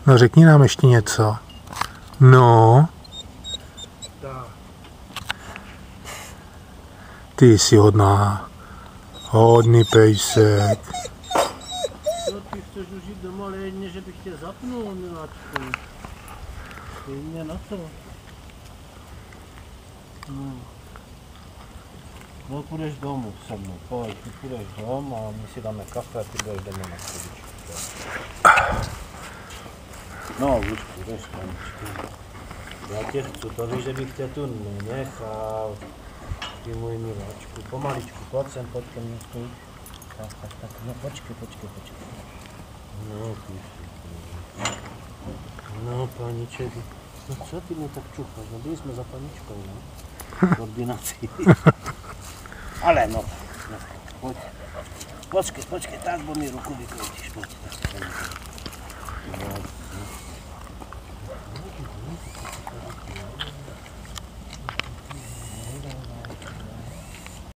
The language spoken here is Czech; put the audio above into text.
No řekni nám ještě něco. No. Ty jsi hodná. Hodný pejsek. Co ty chceš už jít domů, ale jedně, že bych tě zapnul, miláčku. Stejně na to. No. No půjdeš domů se mnou, pojď, ty půjdeš domů a my si dáme kafe a ty budeš domů na chvíličku. No, Lučku, jdeš paničku. Já tě chci, to víš, že bych tě tu nenechal. Ty můj miláčku, pomaličku, pojď sem, pojď ke mně, stůj. Tak, no počkej. No, ty. No, paniček. No co ty mě tak čucháš? No byli jsme za paničkou, no? V ordinaci. Ale no, pojď. Počkej, tak bo mi ruku vykroutíš, pojď.